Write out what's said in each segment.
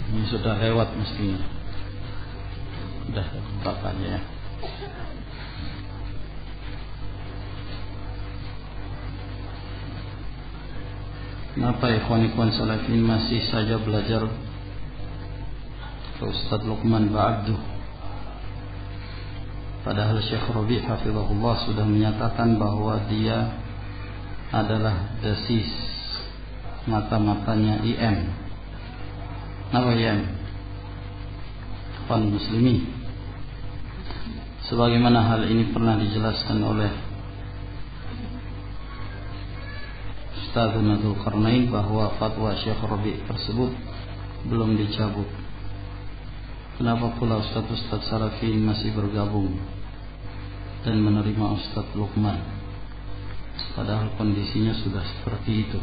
Ini sudah lewat mestinya. Sudah bapaknya ya. Kenapa ikhwan-ikhwan salafin masih saja belajar ke Ustaz Luqman Ba'abduh, padahal Syekh Rabi' hafizahullah sudah menyatakan bahwa dia adalah dasis mata-matanya IM. Apa IM? Ikhwan Muslimin. Sebagaimana hal ini pernah dijelaskan oleh Ustaz Nadul Qarnain bahwa fatwa Syekh Rabi' tersebut belum dicabut. Kenapa pula Ustaz-Ustaz Salafi masih bergabung dan menerima Ustaz Luqman, padahal kondisinya sudah seperti itu?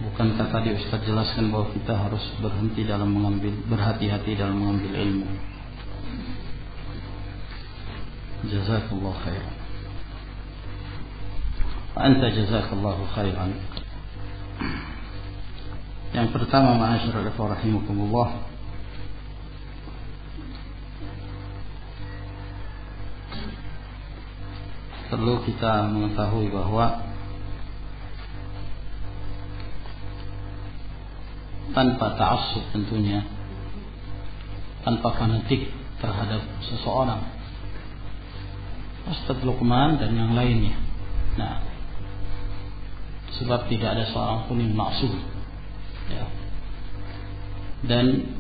Bukankah tadi Ustaz jelaskan bahwa kita harus berhati-hati dalam mengambil ilmu? Jazakallah khairan. Anta jazakallahu khairan. Yang pertama, ma'asyiral ikhwan rahimakumullah, perlu kita mengetahui bahwa tanpa ta'assub, tentunya tanpa fanatik terhadap seseorang, Ustaz Luqman dan yang lainnya. Nah, sebab tidak ada seorang pun yang maksum ya. Dan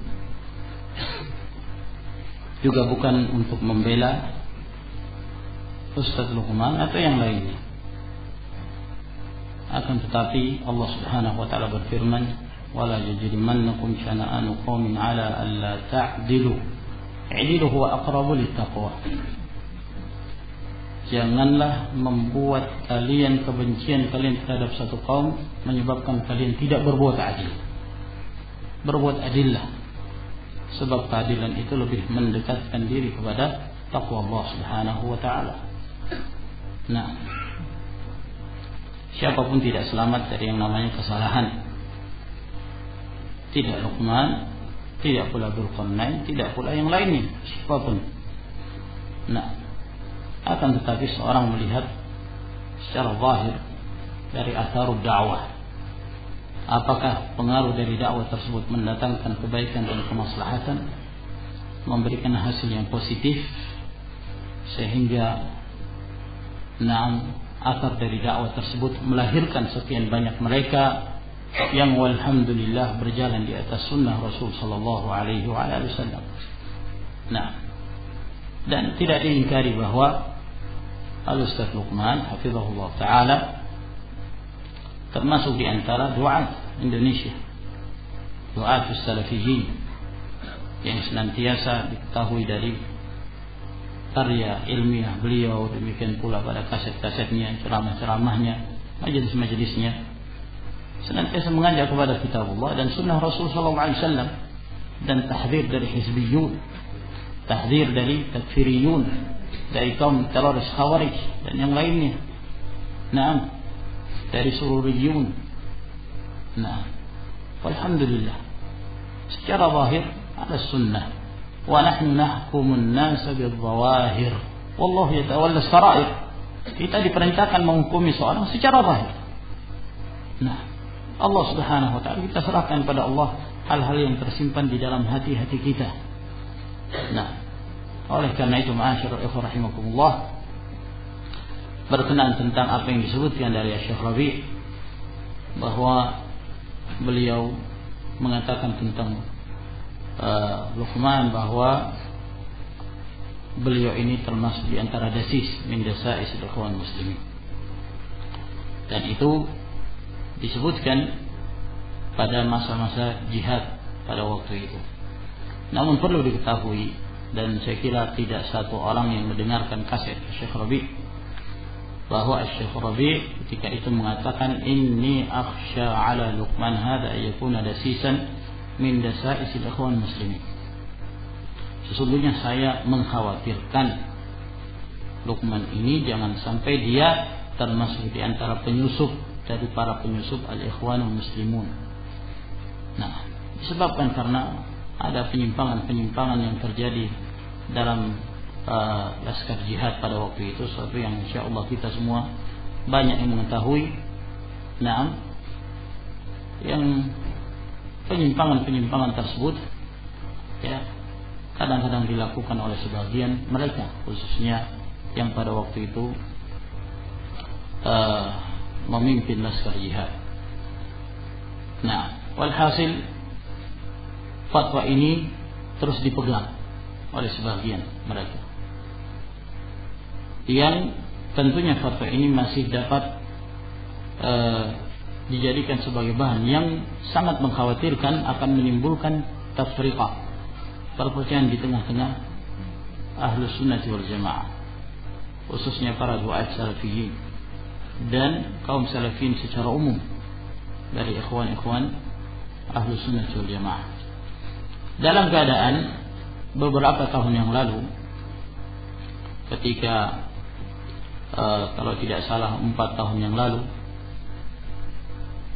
juga bukan untuk membela Ustaz Luqman atau yang lainnya. Akan tetapi Allah Subhanahu wa taala berfirman, "Wala yajrimannakum syana'anu qaumin 'ala alla ta'dilu. I'dilu huwa aqrabu littaqwa." Janganlah membuat kalian kebencian kalian terhadap satu kaum menyebabkan kalian tidak berbuat adil. Berbuat adillah, sebab keadilan itu lebih mendekatkan diri kepada taqwa Allah Subhanahu wa taala. Nah, siapapun tidak selamat dari yang namanya kesalahan. Tidak Luqman, tidak pula Dzulqarnain, tidak pula yang lainnya, siapapun. Nah, akan tetapi seorang melihat secara zahir dari atharud dakwah, apakah pengaruh dari dakwah tersebut mendatangkan kebaikan dan kemaslahatan, memberikan hasil yang positif, sehingga athar dari dakwah tersebut melahirkan sekian banyak mereka yang walhamdulillah berjalan di atas sunnah Rasul sallallahu alaihi wasallam. Nah, dan tidak diingkari bahwa Al-Ustaz Luqman hafizahullah ta'ala termasuk di antara du'at Indonesia, du'at salafiyin, yang senantiasa diketahui dari karya ilmiah beliau, demikian pula pada kaset-kasetnya, ceramah-ceramahnya, majelis-majelisnya, senantiasa mengajak kepada kitabullah dan sunnah Rasul sallallahu alaihi wasallam, dan tahdzir dari hizbiyun, tahdzir dari takfiriyun, dari kaum teroris Khawarij dan yang lainnya. Nah, dari sururiyun. Nah, alhamdulillah secara zahir ada sunnah, wa nahnu nahkumun nasa bil-zawahir wallahu yatawalla as-sarair. Kita diperintahkan menghukumi seorang secara zahir. Nah, Allah Subhanahu wa taala kita serahkan pada Allah hal-hal yang tersimpan di dalam hati-hati kita. Nah, oleh karena itu ma'asyiral ikhwan rahimakumullah, berkenaan tentang apa yang disebutkan dari Syekh Rabi' bahwa beliau mengatakan tentang Luqman bahwa beliau ini termasuk di antara dasis min dasais ikhwan muslimin, dan itu disebutkan pada masa-masa jihad pada waktu itu. Namun perlu diketahui, dan saya kira tidak satu orang yang mendengarkan kaset Syekh Rabi' bahwa Syekh Rabi' ketika itu mengatakan, inni akhsha ala Luqman hadha ayakuna dasisan min dasais ikhwan muslimin. Sesungguhnya saya mengkhawatirkan Luqman ini jangan sampai dia termasuk di antara penyusup dari para penyusup al-ikhwanul muslimun. Nah, disebabkan karena ada penyimpangan-penyimpangan yang terjadi dalam laskar jihad pada waktu itu, sesuatu yang insyaallah kita semua banyak yang mengetahui. Nah, yang penyimpangan-penyimpangan tersebut ya kadang-kadang dilakukan oleh sebagian mereka, khususnya yang pada waktu itu memimpin laskar jihad. Nah, walhasil fatwa ini terus dipegang oleh sebagian mereka, yang tentunya fatwa ini masih dapat dijadikan sebagai bahan yang sangat mengkhawatirkan akan menimbulkan tafriqah, perpecahan di tengah-tengah ahlus sunnah wal jamaah, khususnya para duat salafiyin dan kaum salafiyin secara umum dari ikhwan-ikhwan ahlus sunnah wal jamaah. Dalam keadaan beberapa tahun yang lalu, ketika kalau tidak salah 4 tahun yang lalu,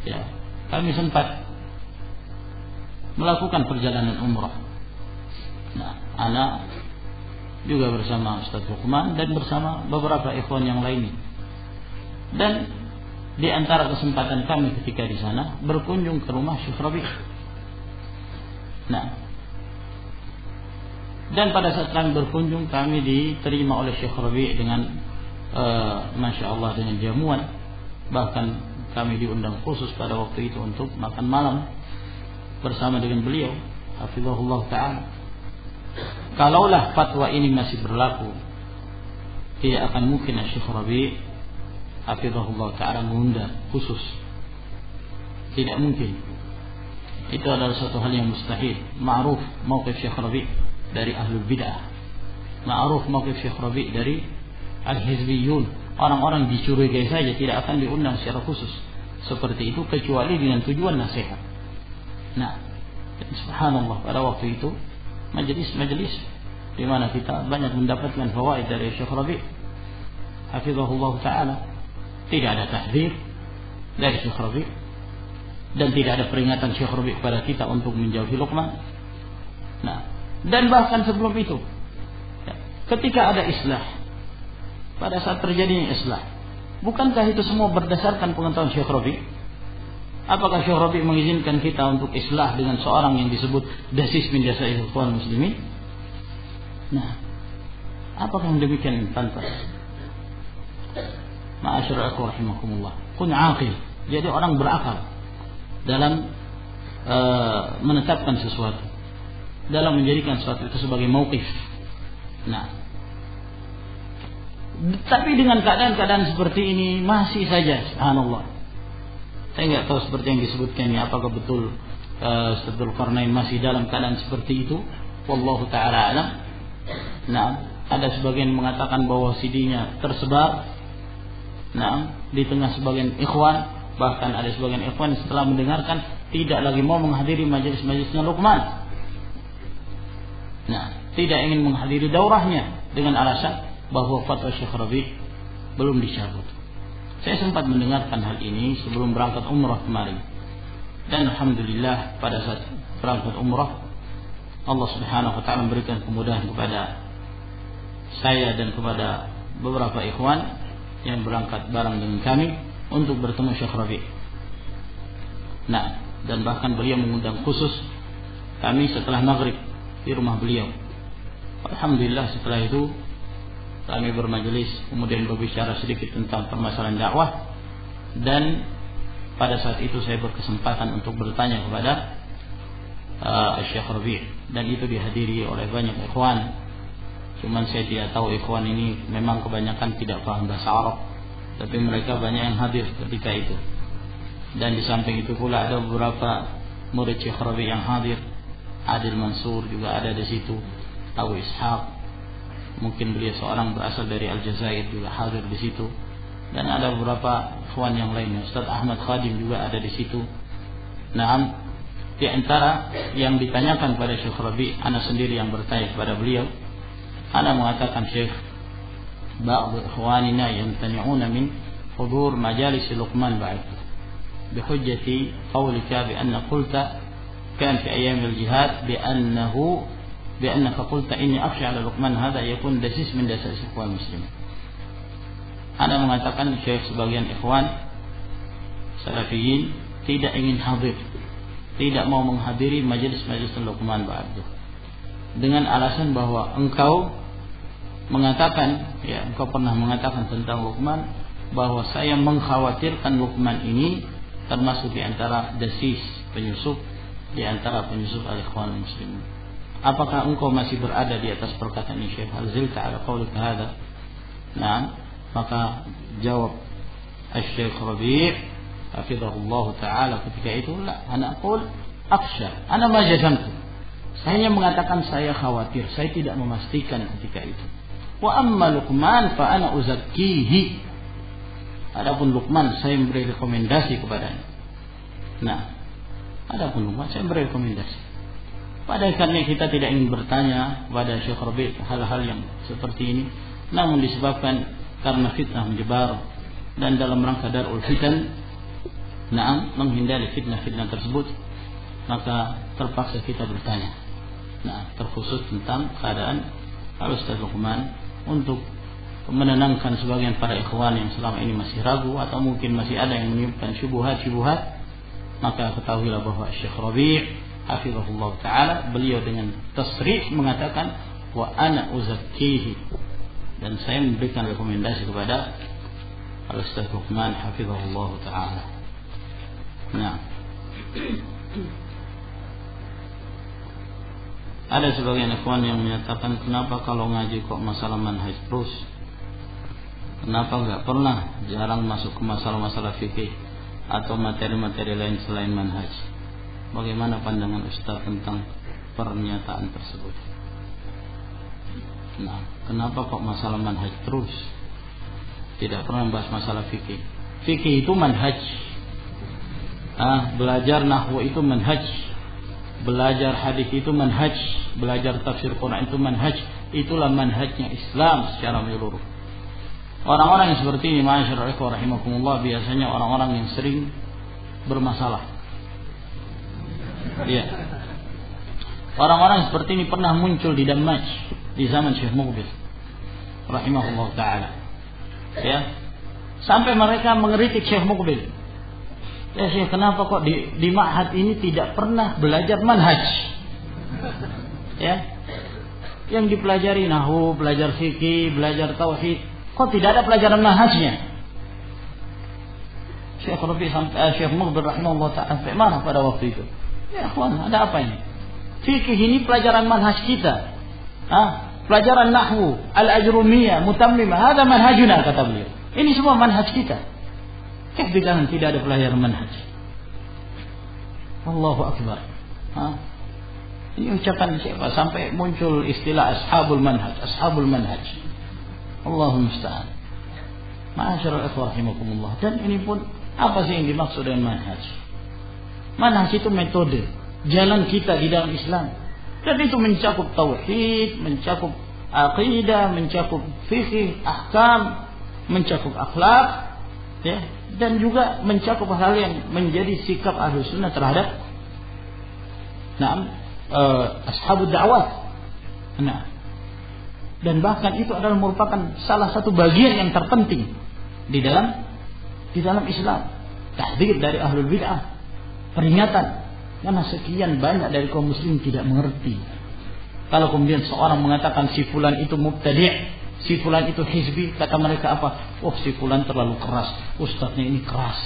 ya, kami sempat melakukan perjalanan umrah. Nah, anak juga bersama Ustaz Luqman dan bersama beberapa ikhwan yang lainnya. Dan di antara kesempatan kami ketika di sana berkunjung ke rumah Syekh Rabi'. Nah, dan pada saat kami berkunjung, kami diterima oleh Syekh Rabi' dengan Masya Allah dengan jamuan. Bahkan kami diundang khusus pada waktu itu untuk makan malam bersama dengan beliau, hafizahullah ta'ala. Kalaulah fatwa ini masih berlaku, tidak akan mungkin Syekh Rabi' hafizahullah ta'ala mengundang khusus. Tidak mungkin. Itu adalah suatu hal yang mustahil. Ma'ruf mauqif Syekh Rabi' dari ahlul bid'ah, ma'ruf mauqif Syekh Rabi' dari al-hizbiyun. Orang-orang dicurigai saja, tidak akan diundang secara khusus seperti itu kecuali dengan tujuan nasihat. Nah, subhanallah, pada waktu itu majelis-majelis di mana kita banyak mendapatkan fawaid dari Syekh Rabi' hafizahullah ta'ala, tidak ada tahdzir dari Syekh Rabi' dan tidak ada peringatan Syekh Rabi' kepada kita untuk menjauhi Luqman. Nah, dan bahkan sebelum itu, ketika ada islah, pada saat terjadinya islah, bukankah itu semua berdasarkan pengetahuan Syekh Rabi'? Apakah Syekh Rabi' mengizinkan kita untuk islah dengan seorang yang disebut dasis min dasa'il ikhwan muslimin? Nah, apakah yang demikian pantas? Ma'asyarul ikhwan rahimakumullah, kun aqil, jadi orang berakal dalam menetapkan sesuatu, dalam menjadikan sesuatu itu sebagai mauqif. Nah, tapi dengan keadaan-keadaan seperti ini masih saja, subhanallah, saya nggak tahu seperti yang disebutkan ini, apakah betul Ustaz Dzulqarnain masih dalam keadaan seperti itu, wallahu ta'ala alam. Nah, ada sebagian mengatakan bahwa CD-nya tersebar, nah, di tengah sebagian ikhwan, bahkan ada sebagian ikhwan setelah mendengarkan tidak lagi mau menghadiri majelis-majelisnya Luqman. Nah, tidak ingin menghadiri daurahnya dengan alasan bahwa fatwa Syekh Rabi' belum dicabut. Saya sempat mendengarkan hal ini sebelum berangkat umrah kemarin, dan alhamdulillah pada saat berangkat umrah Allah Subhanahu wa ta'ala memberikan kemudahan kepada saya dan kepada beberapa ikhwan yang berangkat bareng dengan kami untuk bertemu Syekh Rabi'. Nah, dan bahkan beliau mengundang khusus kami setelah maghrib di rumah beliau. Alhamdulillah, setelah itu kami bermajelis, kemudian berbicara sedikit tentang permasalahan dakwah, dan pada saat itu saya berkesempatan untuk bertanya kepada Syekh Rabi', dan itu dihadiri oleh banyak ikhwan. Cuman saya tidak tahu ikhwan ini memang kebanyakan tidak paham bahasa Arab, tapi mereka banyak yang hadir ketika itu. Dan di samping itu pula ada beberapa murid Syekh Rabi' yang hadir. Adil Mansur juga ada di situ, Abu Ishaq, mungkin beliau seorang berasal dari Aljazair juga hadir di situ, dan ada beberapa ikhwan yang lainnya. Ustaz Ahmad Khadim juga ada di situ. Nah, di antara yang ditanyakan pada Syekh Rabi', ana sendiri yang bertanya kepada beliau. Ana mengatakan, Syekh, ba'd ikhwanina yamtani'una min hudur majalis Luqman ba'd bihujjati qawlika bi anna qulta كان في أيام الجهاد بأنك قلت إني أخشى على لقمان هذا يكون دسيس من دسائس إخوان المسلمين. Anda mengatakan Syekh sebagian ikhwan salafiyin tidak ingin hadir, tidak mau menghadiri majelis-majelis Luqman ba'du, dengan alasan bahwa engkau mengatakan, ya, engkau pernah mengatakan tentang Luqman bahwa saya mengkhawatirkan Luqman ini termasuk di antara desis penyusup, di antara penyusup al-ikhwan muslimin. Apakah engkau masih berada di atas perkataan ini Syekh? Hal zilta ala qaulika hadha? Nah, maka jawab Syekh Rabi' hafizahullah taala ketika itu, la ana aqul akhsha, ana ma jazamtu. Saya mengatakan saya khawatir, saya tidak memastikan ketika itu. Wa amma Luqman fa ana uzakkihi. Adapun Luqman saya memberi rekomendasi kepadanya. Nah, adapun Luqman saya memberi rekomendasi. Padahal karena kita tidak ingin bertanya kepada Syekh Rabi' hal-hal yang seperti ini, namun disebabkan karena fitnah menyebar dan dalam rangka darul fitan, menghindari fitnah-fitnah tersebut, maka terpaksa kita bertanya. Nah, terkhusus tentang keadaan Al-Ustaz Luqman untuk menenangkan sebagian para ikhwan yang selama ini masih ragu atau mungkin masih ada yang menimbulkan syubhat, maka ketahuilah bahwa Syekh Rabi' hafizahullah taala beliau dengan tasrih mengatakan wa ana uzakkihi, dan saya memberikan rekomendasi kepada Al-Ustaz Luqman hafizahullah taala. Nah, ada sebagian ikhwan yang menyatakan, kenapa kalau ngaji kok masalah manhaj terus? Kenapa enggak pernah jarang masuk ke masalah-masalah fikih atau materi-materi lain selain manhaj? Bagaimana pandangan Ustaz tentang pernyataan tersebut? Nah, kenapa kok masalah manhaj terus? Tidak pernah membahas masalah fikih. Fikih itu manhaj. Belajar nahwu itu manhaj. Belajar hadis itu manhaj. Belajar tafsir Quran itu manhaj. Itulah manhajnya Islam secara menyeluruh. Orang-orang yang seperti ini, ma'asyiral ikhwah rahimakumullah, biasanya orang-orang yang sering bermasalah. Iya. Orang-orang seperti ini pernah muncul di Damaj di zaman Syekh Muqbil rahimahullah taala. Ya. Sampai mereka mengkritik Syekh Muqbil. Ya Syekh, kenapa kok di ma'had ini tidak pernah belajar manhaj? Ya. Yang dipelajari nahwu, belajar fikih, belajar tauhid, kok tidak ada pelajaran manhajnya? Syekh Muqbil rahimahullah taala sampai marah pada waktu itu. Ya kawan, ada apa ini? Fikih ini pelajaran manhaj kita. Pelajaran nahwu, al-ajrumiyah, mutammimah, hada manhajuna, kata beliau. Ini semua manhaj kita. Bilangan tidak ada pelajaran manhaj. Allahu akbar. Ini ucapan siapa? Sampai muncul istilah ashabul manhaj. Allahu musta'an. Ma'asyiral ikhwah rahimakumullah. Dan ini pun apa sih yang dimaksud dengan manhaj? Manhaj itu metode, jalan kita di dalam Islam. Dan itu mencakup tauhid, mencakup aqidah, mencakup fikih, ahkam, mencakup akhlak, ya, dan juga mencakup hal yang menjadi sikap Ahlus Sunnah terhadap ashabud da'wat. Nah, dan bahkan itu adalah merupakan salah satu bagian yang terpenting di dalam Islam. Tahdzir dari ahlul bid'ah, peringatan. Karena sekian banyak dari kaum muslim tidak mengerti. Kalau kemudian seorang mengatakan si fulan itu mubtadi', si fulan itu hizbi, kata mereka apa? Oh, si fulan terlalu keras, ustadznya ini keras.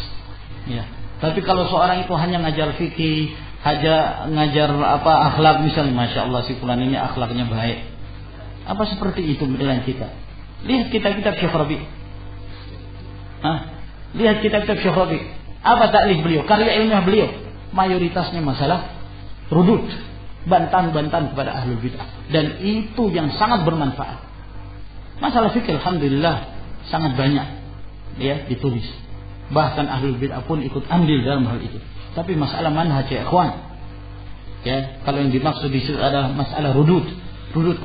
Ya. Tapi kalau seorang itu hanya ngajar fikih, hanya ngajar akhlak misalnya, masya Allah si fulan ini akhlaknya baik. Apa seperti itu dengan kita? Lihat kitab-kitab Syekh Rabi'. Lihat kitab-kitab Syekh Rabi'. Apa taklif beliau? Karya ilmiah beliau. Mayoritasnya masalah rudud, bantahan-bantahan kepada ahlul bid'ah, dan itu yang sangat bermanfaat. Masalah fikih alhamdulillah sangat banyak ya ditulis, bahkan ahlul bid'ah pun ikut andil dalam hal itu. Tapi masalah manhaj ya ikhwan, ya, kalau yang dimaksud di situ ada masalah rudud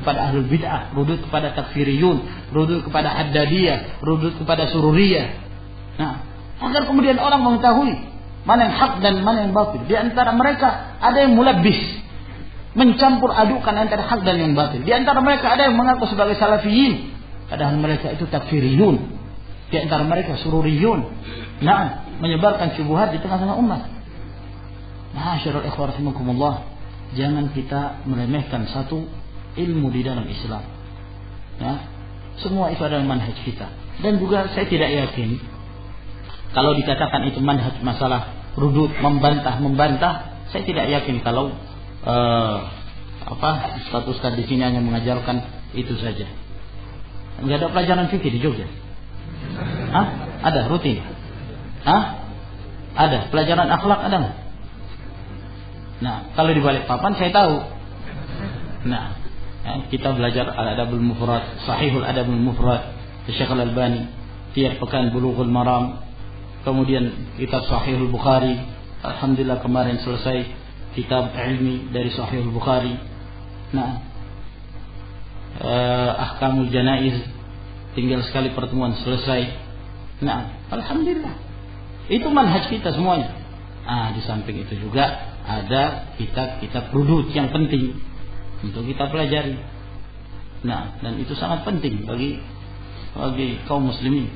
kepada ahlul bid'ah, rudud kepada takfiriyun, rudud kepada haddadiyah, rudud kepada sururiyah. Nah, agar kemudian orang mengetahui mana yang hak dan mana yang batil. Di antara mereka ada yang mulabbis, mencampur adukan antara hak dan yang batil. Di antara mereka ada yang mengaku sebagai salafiyin, padahal mereka itu takfiriyun. Di antara mereka sururiyun. Nah, menyebarkan syubhat di tengah-tengah umat. Ma'asyiral ikhwah rahimakumullah, jangan kita meremehkan satu ilmu di dalam Islam. Ya, semua itu adalah manhaj kita. Dan juga saya tidak yakin kalau dikatakan itu manhaj masalah rudud, membantah, saya tidak yakin kalau status di sini hanya mengajarkan itu saja. Enggak ada pelajaran fikih di Jogja? Ada rutin? Ada pelajaran akhlak, ada nggak? Nah, kalau di Balikpapan saya tahu. Nah, kita belajar Al-Adabul Mufrad, Sahihul Adabul Mufrad, Syekh Al-Albani, tiap pekan Bulughul Maram, kemudian kitab Sahihul Bukhari. Alhamdulillah kemarin selesai kitab ilmi dari Sahihul Bukhari. Nah, Ahkamul Janaiz, tinggal sekali pertemuan selesai. Nah, alhamdulillah. Itu manhaj kita semuanya. Di samping itu juga ada kitab-kitab rudud yang penting untuk kita pelajari. Nah, dan itu sangat penting bagi kaum muslimin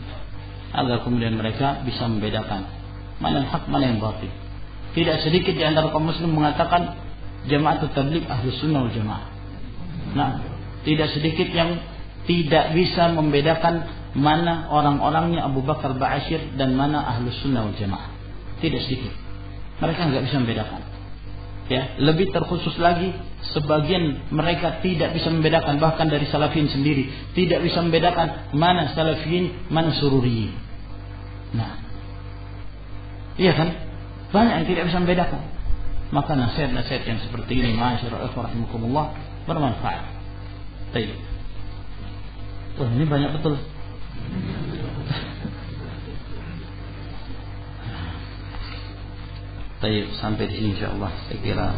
agar kemudian mereka bisa membedakan mana yang hak, mana yang batil. Tidak sedikit di antara kaum muslim mengatakan Jama'atut Tabligh Ahlus Sunnah wal Jamaah. Nah, tidak sedikit yang tidak bisa membedakan mana orang-orangnya Abu Bakar Ba'asyir dan mana Ahlus Sunnah wal Jamaah. Tidak sedikit. Mereka nggak bisa membedakan. Ya, lebih terkhusus lagi sebagian mereka tidak bisa membedakan, bahkan dari salafiyin sendiri tidak bisa membedakan mana salafiyin, mana sururiyin. Nah, iya kan? Banyak yang tidak bisa membedakan. Maka nasihat-nasihat yang seperti ini, ma'asyiral ikhwah rahimakumullah, bermanfaat. Baik. Wah, ini banyak betul. Baik, sampai di sini insyaallah. Saya kira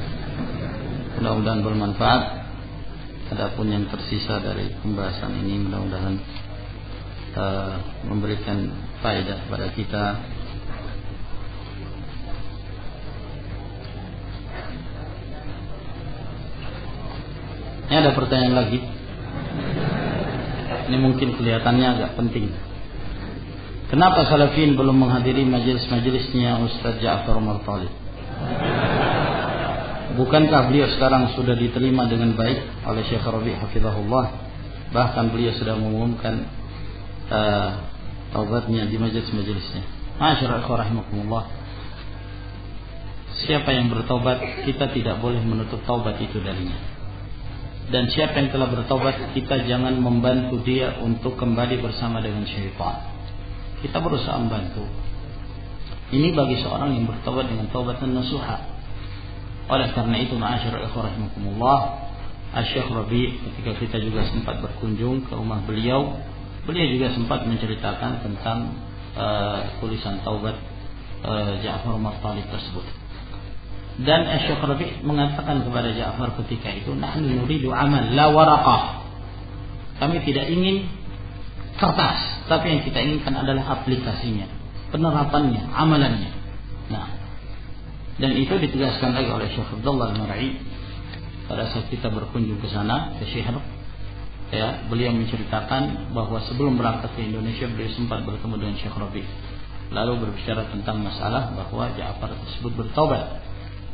mudah-mudahan bermanfaat. Adapun yang tersisa dari pembahasan ini mudah-mudahan memberikan faedah kepada kita. Ini ada pertanyaan lagi. Ini mungkin kelihatannya agak penting. Kenapa Salafiyin belum menghadiri majelis-majelisnya Ustaz Ja'far Umar-Thalib? Bukankah beliau sekarang sudah diterima dengan baik oleh Syekh Rabi' hafizahullah? Bahkan beliau sudah mengumumkan taubatnya di majelis-majelisnya. Masyaallah rahimakumullah. Siapa yang bertaubat, kita tidak boleh menutup taubat itu darinya. Dan siapa yang telah bertaubat, kita jangan membantu dia untuk kembali bersama dengan syaitan. Kita berusaha membantu. Ini bagi seorang yang bertaubat dengan taubatan nasuha. Oleh karena itu, ma'asyiral ikhwah rahimakumullah, Syekh Rabi' ketika kita juga sempat berkunjung ke rumah beliau juga sempat menceritakan tentang tulisan taubat Ja'far Umar-Thalib tersebut. Dan Syekh Rabi' mengatakan kepada Ja'far ketika itu, nahnu nuridu amal la waraqah. Kami tidak ingin kertas, tapi yang kita inginkan adalah aplikasinya, penerapannya, amalannya. Nah, dan itu ditegaskan lagi oleh Syekh Abdullah Al-Mar'i pada saat kita berkunjung ke sana, ke Syekh. Ya, beliau menceritakan bahwa sebelum berangkat ke Indonesia beliau sempat bertemu dengan Syekh Rabi', lalu berbicara tentang masalah bahwa Ja'far tersebut bertaubat.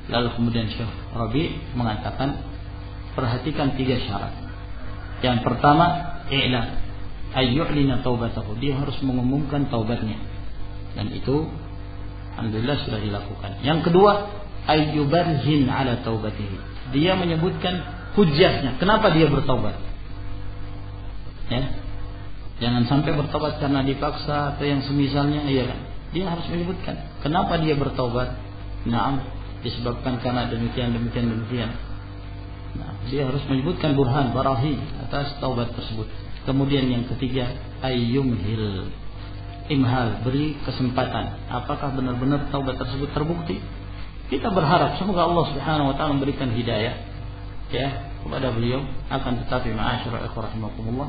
Lalu kemudian Syekh Rabi' mengatakan, perhatikan 3 syarat. Yang pertama, i'lam ayyu'lina taubatahu, dia harus mengumumkan taubatnya, dan itu alhamdulillah sudah dilakukan. Yang kedua, ayyubarhin ala taubatihi, dia menyebutkan hujjahnya kenapa dia bertaubat. Ya, jangan sampai bertaubat karena dipaksa atau yang semisalnya. Iya kan, dia harus menyebutkan kenapa dia bertaubat. Naam, disebabkan karena demikian. Nah, dia harus menyebutkan burhan, barahi atas taubat tersebut. Kemudian yang ketiga, ayyumhil, imhal, beri kesempatan. Apakah benar-benar taubat tersebut terbukti? Kita berharap semoga Allah Subhanahu wa taala memberikan hidayah ya kepada beliau. Akan tetapi ma'asyiral ikhwah rahimakumullah,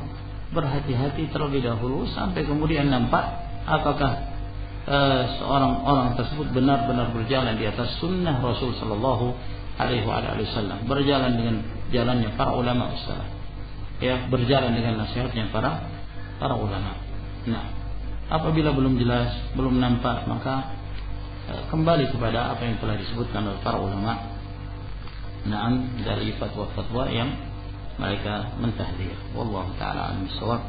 berhati-hati terlebih dahulu sampai kemudian nampak apakah seorang orang tersebut benar-benar berjalan di atas sunnah Rasul sallallahu alaihi wasallam, berjalan dengan jalannya para ulama salaf, ya, berjalan dengan nasihatnya para ulama. Nah, apabila belum jelas, belum nampak, maka kembali kepada apa yang telah disebutkan oleh para ulama, dari fatwa-fatwa yang mereka mentahdir. Wallahu taala alim bissawab.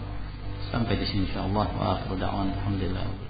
Sampai di sini insyaallah, wa akhiru da'wan alhamdulillah.